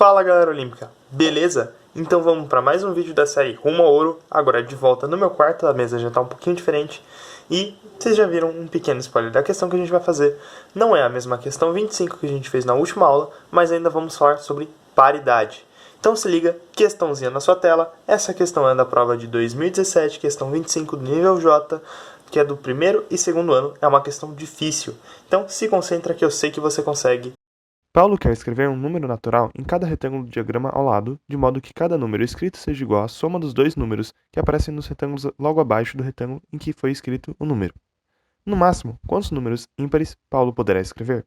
Fala galera olímpica, beleza? Então vamos para mais um vídeo da série Rumo ao Ouro, agora de volta no meu quarto, a mesa já está um pouquinho diferente. E vocês já viram um pequeno spoiler da questão que a gente vai fazer. Não é a mesma questão 25 que a gente fez na última aula, mas ainda vamos falar sobre paridade. Então se liga, questãozinha na sua tela, essa questão é da prova de 2017, questão 25 do nível J, que é do primeiro e segundo ano, é uma questão difícil. Então se concentra que eu sei que você consegue. Paulo quer escrever um número natural em cada retângulo do diagrama ao lado, de modo que cada número escrito seja igual à soma dos dois números que aparecem nos retângulos logo abaixo do retângulo em que foi escrito o número. No máximo, quantos números ímpares Paulo poderá escrever?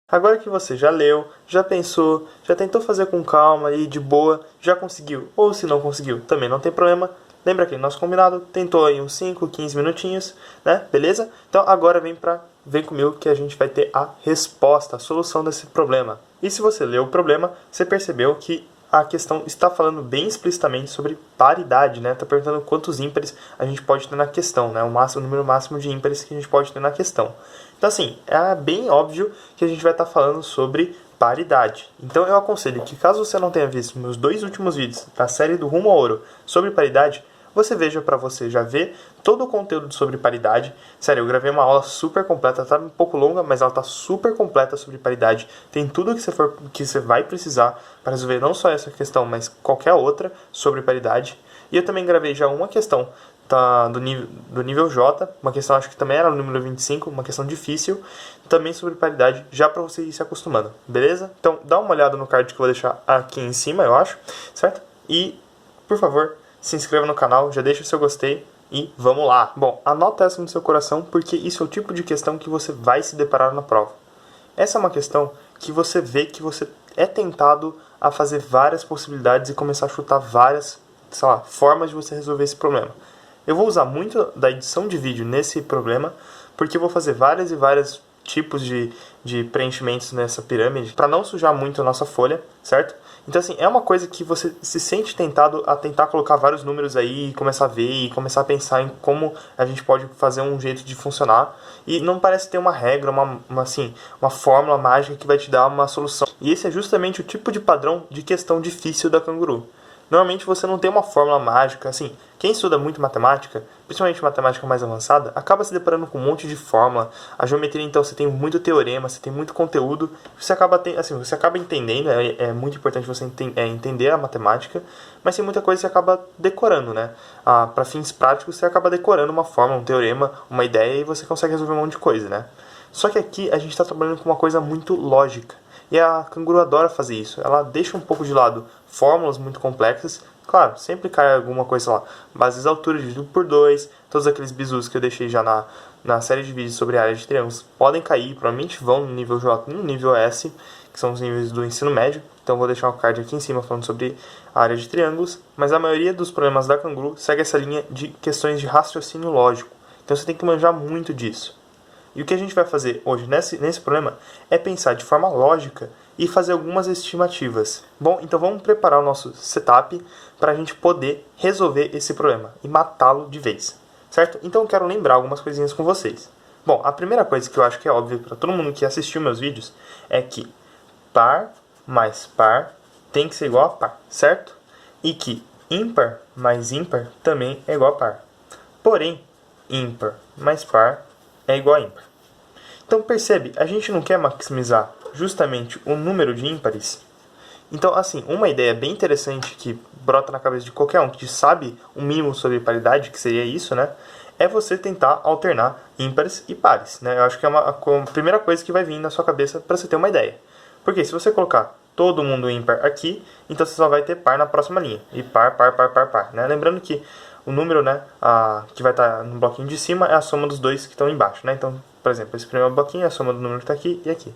Agora que você já leu, já pensou, já tentou fazer com calma e de boa, já conseguiu, ou se não conseguiu, também não tem problema. Lembra aquele nosso combinado? Tentou aí uns 5, 15 minutinhos, né? Beleza? Então agora vem comigo que a gente vai ter a resposta, a solução desse problema. E se você leu o problema, você percebeu que a questão está falando bem explicitamente sobre paridade, né? Está perguntando quantos ímpares a gente pode ter na questão, né? O número máximo de ímpares que a gente pode ter na questão. Então assim, é bem óbvio que a gente vai estar falando sobre paridade. Então eu aconselho que caso você não tenha visto meus dois últimos vídeos da série do Rumo ao Ouro sobre paridade, você veja para você já ver todo o conteúdo sobre paridade. Sério, eu gravei uma aula super completa, tá um pouco longa, mas ela tá super completa sobre paridade. Tem tudo que você vai precisar para resolver não só essa questão, mas qualquer outra sobre paridade. E eu também gravei já uma questão do nível J, uma questão acho que também era no número 25, uma questão difícil, também sobre paridade, já para você ir se acostumando, beleza? Então dá uma olhada no card que eu vou deixar aqui em cima, eu acho, certo? E, por favor, se inscreva no canal, já deixa o seu gostei e vamos lá. Bom, anota essa no seu coração porque isso é o tipo de questão que você vai se deparar na prova. Essa é uma questão que você vê que você é tentado a fazer várias possibilidades e começar a chutar várias, sei lá, formas de você resolver esse problema. Eu vou usar muito da edição de vídeo nesse problema porque eu vou fazer várias e várias tipos de preenchimentos nessa pirâmide para não sujar muito a nossa folha, certo? Então assim, é uma coisa que você se sente tentado a tentar colocar vários números aí e começar a ver e começar a pensar em como a gente pode fazer um jeito de funcionar e não parece ter uma regra, uma fórmula mágica que vai te dar uma solução. E esse é justamente o tipo de padrão de questão difícil da Canguru. Normalmente você não tem uma fórmula mágica, assim, quem estuda muito matemática, principalmente matemática mais avançada, acaba se deparando com um monte de fórmula. A geometria, então, você tem muito teorema, você tem muito conteúdo, você acaba entendendo, é muito importante você entender a matemática, mas tem muita coisa que você acaba decorando, né? Para fins práticos, você acaba decorando uma fórmula, um teorema, uma ideia, e você consegue resolver um monte de coisa, né? Só que aqui a gente está trabalhando com uma coisa muito lógica. E a Canguru adora fazer isso. Ela deixa um pouco de lado fórmulas muito complexas. Claro, sempre cai alguma coisa lá. Bases de altura dividido por 2. Todos aqueles bizus que eu deixei já na série de vídeos sobre área de triângulos podem cair. Provavelmente vão no nível J e no nível S, que são os níveis do ensino médio. Então vou deixar um card aqui em cima falando sobre a área de triângulos. Mas a maioria dos problemas da Canguru segue essa linha de questões de raciocínio lógico. Então você tem que manjar muito disso. E o que a gente vai fazer hoje nesse problema é pensar de forma lógica e fazer algumas estimativas. Bom, então vamos preparar o nosso setup para a gente poder resolver esse problema e matá-lo de vez, certo? Então eu quero lembrar algumas coisinhas com vocês. Bom, a primeira coisa que eu acho que é óbvio para todo mundo que assistiu meus vídeos é que par mais par tem que ser igual a par, certo? E que ímpar mais ímpar também é igual a par. Porém, ímpar mais par é igual a ímpar. Então percebe, a gente não quer maximizar justamente o número de ímpares. Então assim, uma ideia bem interessante que brota na cabeça de qualquer um que sabe o mínimo sobre paridade, que seria isso, né? É você tentar alternar ímpares e pares, né? Eu acho que é a primeira coisa que vai vir na sua cabeça para você ter uma ideia. Porque se você colocar todo mundo ímpar aqui, então você só vai ter par na próxima linha. E par, né? Lembrando que o número, né, que vai estar no bloquinho de cima é a soma dos dois que estão embaixo, né? Então, por exemplo, esse primeiro bloquinho é a soma do número que está aqui e aqui.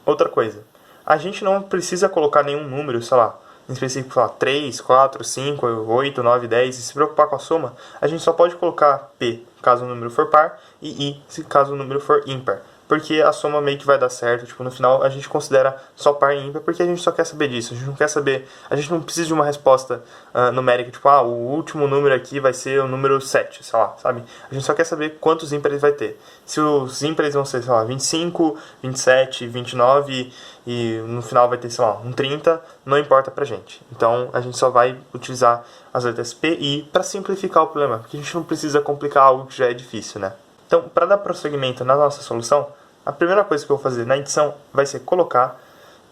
Outra coisa, a gente não precisa colocar nenhum número, sei lá, em específico, sei lá, 3, 4, 5, 8, 9, 10, e se preocupar com a soma, a gente só pode colocar P caso o número for par e I caso o número for ímpar. porque a soma meio que vai dar certo. Tipo, no final a gente considera só par e ímpar porque a gente só quer saber disso. A gente não quer saber, a gente não precisa de uma resposta numérica, tipo, o último número aqui vai ser o número 7, sei lá, sabe? A gente só quer saber quantos ímpares vai ter. Se os ímpares vão ser, sei lá, 25, 27, 29 e no final vai ter, sei lá, um 30, não importa pra gente. Então a gente só vai utilizar as letras P e I para simplificar o problema, porque a gente não precisa complicar algo que já é difícil, né? Então, para dar prosseguimento na nossa solução, a primeira coisa que eu vou fazer na edição vai ser colocar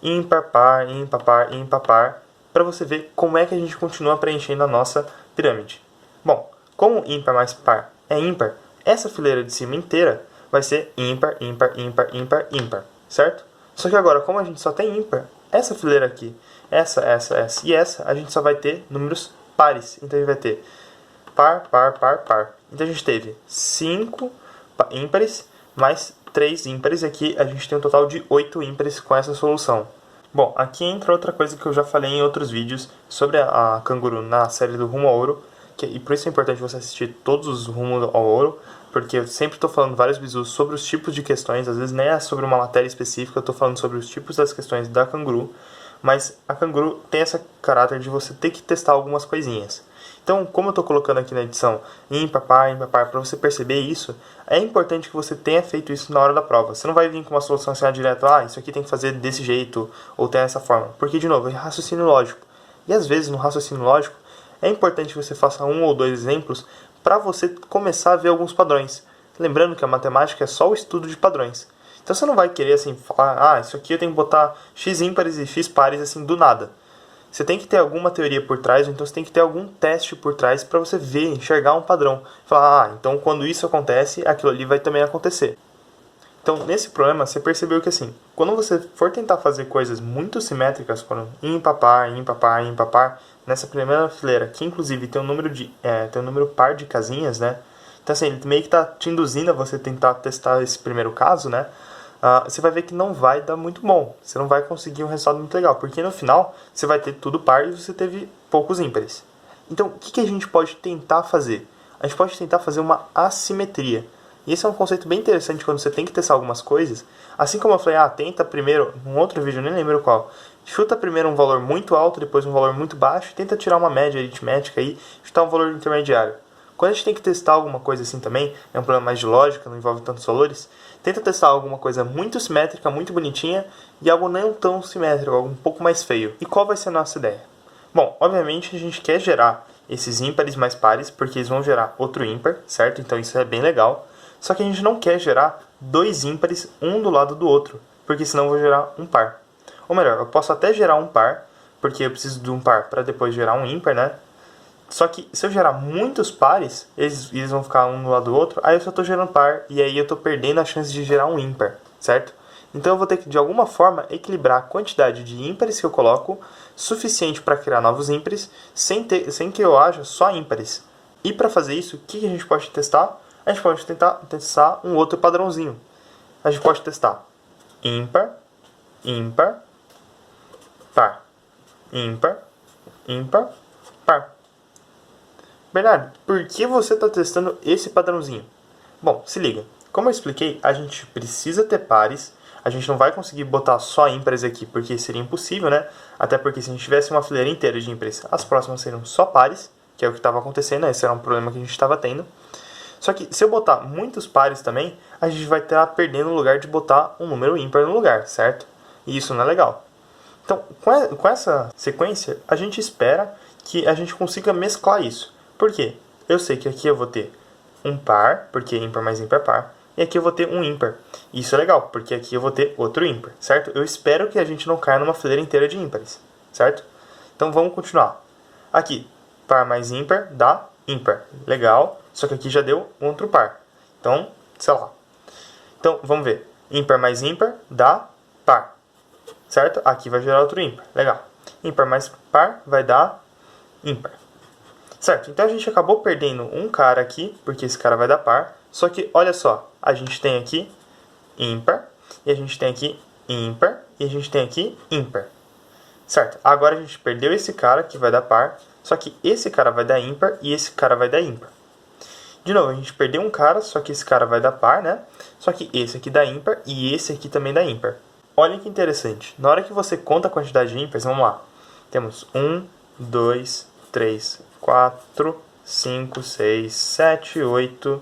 ímpar, par, ímpar, par, ímpar, par, para você ver como é que a gente continua preenchendo a nossa pirâmide. Bom, como ímpar mais par é ímpar, essa fileira de cima inteira vai ser ímpar, ímpar, ímpar, ímpar, ímpar, certo? Só que agora, como a gente só tem ímpar, essa fileira aqui, essa e essa, a gente só vai ter números pares. Então a gente vai ter par, par, par, par. Então a gente teve 5 ímpares mais 3 ímpares. Aqui a gente tem um total de 8 ímpares com essa solução. Bom, aqui entra outra coisa que eu já falei em outros vídeos sobre a Canguru na série do Rumo ao Ouro. E por isso é importante você assistir todos os Rumo ao Ouro, porque eu sempre estou falando vários bizus sobre os tipos de questões. Às vezes nem é sobre uma matéria específica, eu estou falando sobre os tipos das questões da Canguru. Mas a Canguru tem esse caráter de você ter que testar algumas coisinhas. Então, como eu estou colocando aqui na edição ímpar, par, para você perceber isso, é importante que você tenha feito isso na hora da prova. Você não vai vir com uma solução assim direto, isso aqui tem que fazer desse jeito, ou tem essa forma. Porque, de novo, é raciocínio lógico. E às vezes, no raciocínio lógico, é importante que você faça 1 ou 2 exemplos para você começar a ver alguns padrões. Lembrando que a matemática é só o estudo de padrões. Então você não vai querer assim falar, isso aqui eu tenho que botar x ímpares e x pares assim do nada. Você tem que ter alguma teoria por trás, ou então você tem que ter algum teste por trás para você ver, enxergar um padrão. Falar, então quando isso acontece, aquilo ali vai também acontecer. Então, nesse problema, você percebeu que assim, quando você for tentar fazer coisas muito simétricas, por ímpar, par, ímpar, par, ímpar, par, nessa primeira fileira, que inclusive tem um número par de casinhas, né? Então assim, ele meio que está te induzindo a você tentar testar esse primeiro caso, né? Você vai ver que não vai dar muito bom. Você não vai conseguir um resultado muito legal, porque no final você vai ter tudo par e você teve poucos ímpares. Então, o que a gente pode tentar fazer? A gente pode tentar fazer uma assimetria. E esse é um conceito bem interessante quando você tem que testar algumas coisas. Assim como eu falei, tenta primeiro, num outro vídeo, eu nem lembro qual, chuta primeiro um valor muito alto, depois um valor muito baixo, tenta tirar uma média aritmética aí, chutar um valor intermediário. Quando a gente tem que testar alguma coisa assim também, é um problema mais de lógica, não envolve tantos valores, tenta testar alguma coisa muito simétrica, muito bonitinha, e algo não tão simétrico, algo um pouco mais feio. E qual vai ser a nossa ideia? Bom, obviamente a gente quer gerar esses ímpares mais pares, porque eles vão gerar outro ímpar, certo? Então isso é bem legal. Só que a gente não quer gerar 2 ímpares um do lado do outro, porque senão eu vou gerar um par. Ou melhor, eu posso até gerar um par, porque eu preciso de um par para depois gerar um ímpar, né? Só que se eu gerar muitos pares, eles vão ficar um do lado do outro, aí eu só estou gerando par, e aí eu estou perdendo a chance de gerar um ímpar, certo? Então eu vou ter que, de alguma forma, equilibrar a quantidade de ímpares que eu coloco, suficiente para criar novos ímpares, sem que eu haja só ímpares. E para fazer isso, o que a gente pode testar? A gente pode tentar testar um outro padrãozinho. A gente pode testar ímpar, ímpar, par. Ímpar, ímpar, par. Bernardo, por que você está testando esse padrãozinho? Bom, se liga. Como eu expliquei, a gente precisa ter pares. A gente não vai conseguir botar só ímpares aqui, porque seria impossível, né? Até porque se a gente tivesse uma fileira inteira de ímpares, as próximas seriam só pares, que é o que estava acontecendo, esse era um problema que a gente estava tendo. Só que se eu botar muitos pares também, a gente vai estar perdendo o lugar de botar um número ímpar no lugar, certo? E isso não é legal. Então, com essa sequência, a gente espera que a gente consiga mesclar isso. Por quê? Eu sei que aqui eu vou ter um par, porque ímpar mais ímpar é par, e aqui eu vou ter um ímpar. Isso é legal, porque aqui eu vou ter outro ímpar, certo? Eu espero que a gente não caia numa fileira inteira de ímpares, certo? Então vamos continuar. Aqui, par mais ímpar dá ímpar. Legal. Só que aqui já deu outro par. Então, sei lá. Então, vamos ver. Ímpar mais ímpar dá par. Certo? Aqui vai gerar outro ímpar. Legal. Ímpar mais par vai dar ímpar. Certo? Então, a gente acabou perdendo um cara aqui, porque esse cara vai dar par. Só que, olha só. A gente tem aqui ímpar. E a gente tem aqui ímpar. E a gente tem aqui ímpar. Certo? Agora a gente perdeu esse cara que vai dar par. Só que esse cara vai dar ímpar e esse cara vai dar ímpar. De novo, a gente perdeu um cara, só que esse cara vai dar par, né? Só que esse aqui dá ímpar e esse aqui também dá ímpar. Olha que interessante. Na hora que você conta a quantidade de ímpares, vamos lá. Temos 1, 2, 3, 4, 5, 6, 7, 8,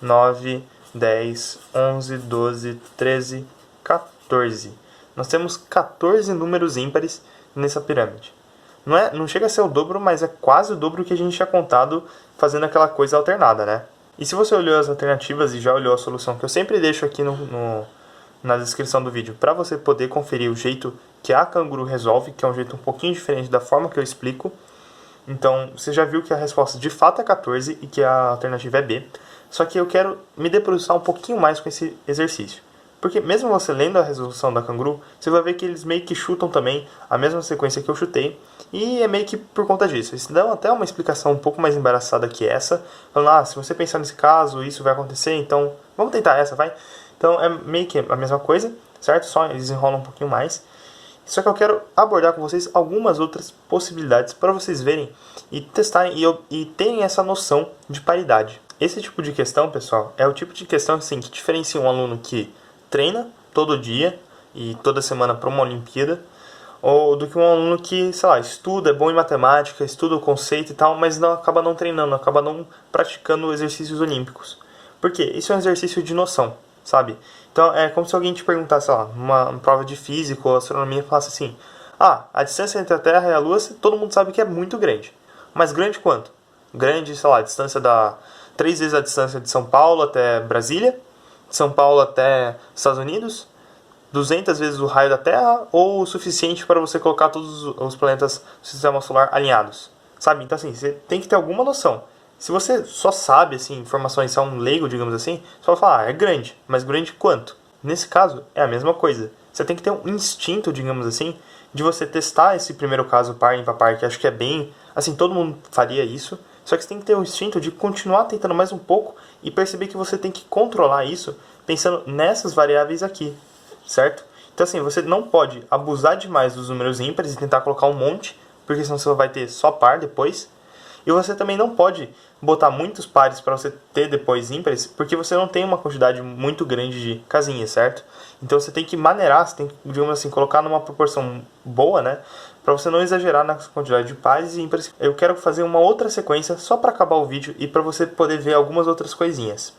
9, 10, 11, 12, 13, 14. Nós temos 14 números ímpares nessa pirâmide. Não chega a ser o dobro, mas é quase o dobro que a gente tinha contado fazendo aquela coisa alternada, né? E se você olhou as alternativas e já olhou a solução, que eu sempre deixo aqui na descrição do vídeo, para você poder conferir o jeito que a Canguru resolve, que é um jeito um pouquinho diferente da forma que eu explico. Então, você já viu que a resposta de fato é 14 e que a alternativa é B. Só que eu quero me debruçar um pouquinho mais com esse exercício. Porque mesmo você lendo a resolução da Canguru, você vai ver que eles meio que chutam também a mesma sequência que eu chutei. E é meio que por conta disso. Eles dão até uma explicação um pouco mais embaraçada que essa. Falando, se você pensar nesse caso, isso vai acontecer, então vamos tentar essa, vai? Então é meio que a mesma coisa, certo? Só eles enrolam um pouquinho mais. Só que eu quero abordar com vocês algumas outras possibilidades para vocês verem e testarem e terem essa noção de paridade. Esse tipo de questão, pessoal, é o tipo de questão assim, que diferencia um aluno que treina todo dia e toda semana para uma Olimpíada, ou do que um aluno que, sei lá, estuda, é bom em matemática, estuda o conceito e tal, mas acaba não treinando, acaba não praticando exercícios olímpicos. Por quê? Isso é um exercício de noção, sabe? Então é como se alguém te perguntasse, sei lá, numa prova de física ou astronomia, falasse assim: a distância entre a Terra e a Lua, todo mundo sabe que é muito grande. Mas grande quanto? Grande, sei lá, a distância da 3 vezes a distância de São Paulo até Brasília, São Paulo até Estados Unidos, 200 vezes o raio da Terra, ou o suficiente para você colocar todos os planetas do sistema solar alinhados, sabe? Então assim, você tem que ter alguma noção. Se você só sabe assim, informações, é um leigo, digamos assim, você vai falar, é grande, mas grande quanto? Nesse caso, é a mesma coisa. Você tem que ter um instinto, digamos assim, de você testar esse primeiro caso par e impar, que acho que é bem, assim, todo mundo faria isso. Só que você tem que ter um instinto de continuar tentando mais um pouco e perceber que você tem que controlar isso pensando nessas variáveis aqui, certo? Então assim, você não pode abusar demais dos números ímpares e tentar colocar um monte, porque senão você vai ter só par depois. E você também não pode botar muitos pares para você ter depois ímpares, porque você não tem uma quantidade muito grande de casinhas, certo? Então você tem que maneirar, você tem que, digamos assim, colocar numa proporção boa, né? Para você não exagerar na quantidade de pares e ímpares. Eu quero fazer uma outra sequência só para acabar o vídeo e para você poder ver algumas outras coisinhas.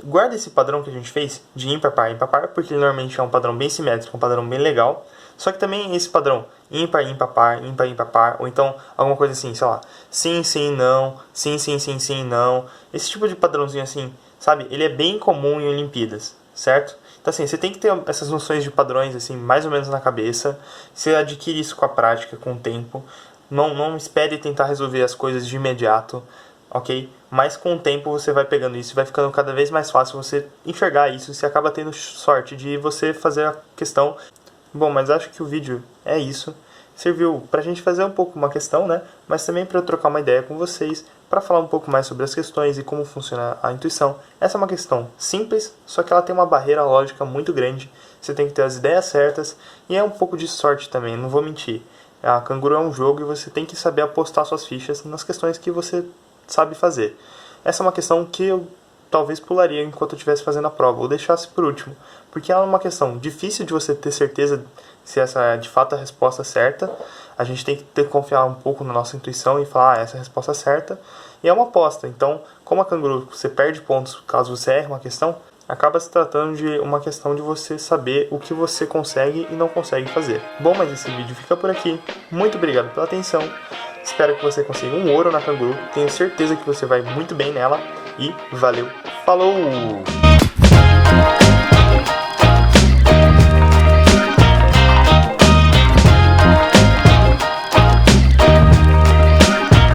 Guarda esse padrão que a gente fez de ímpar, par, ímpar, par, porque ele normalmente é um padrão bem simétrico, um padrão bem legal. Só que também esse padrão ímpar, ímpar, par, ímpar, ímpar, par, ou então alguma coisa assim, sei lá, sim, sim, não, sim, sim, sim, sim, não. Esse tipo de padrãozinho assim, sabe, ele é bem comum em Olimpíadas, certo? Então assim, você tem que ter essas noções de padrões assim, mais ou menos na cabeça. Você adquire isso com a prática, com o tempo. Não espere tentar resolver as coisas de imediato, ok? Mas com o tempo você vai pegando isso e vai ficando cada vez mais fácil você enxergar isso. Você acaba tendo sorte de você fazer a questão. Bom, mas acho que o vídeo é isso. Serviu pra gente fazer um pouco uma questão, né? Mas também para eu trocar uma ideia com vocês, para falar um pouco mais sobre as questões e como funciona a intuição. Essa é uma questão simples, só que ela tem uma barreira lógica muito grande. Você tem que ter as ideias certas e é um pouco de sorte também, não vou mentir. A Canguru é um jogo e você tem que saber apostar suas fichas nas questões que você sabe fazer. Essa é uma questão que eu talvez pularia enquanto eu estivesse fazendo a prova, ou deixasse por último, porque ela é uma questão difícil de você ter certeza se essa é de fato a resposta certa. A gente tem que ter que confiar um pouco na nossa intuição e falar, essa é a resposta certa, e é uma aposta. Então, como a Canguru, você perde pontos caso você erre uma questão, acaba se tratando de uma questão de você saber o que você consegue e não consegue fazer. Bom, mas esse vídeo fica por aqui. Muito obrigado pela atenção. Espero que você consiga um ouro na Canguru. Tenho certeza que você vai muito bem nela. E valeu, falou!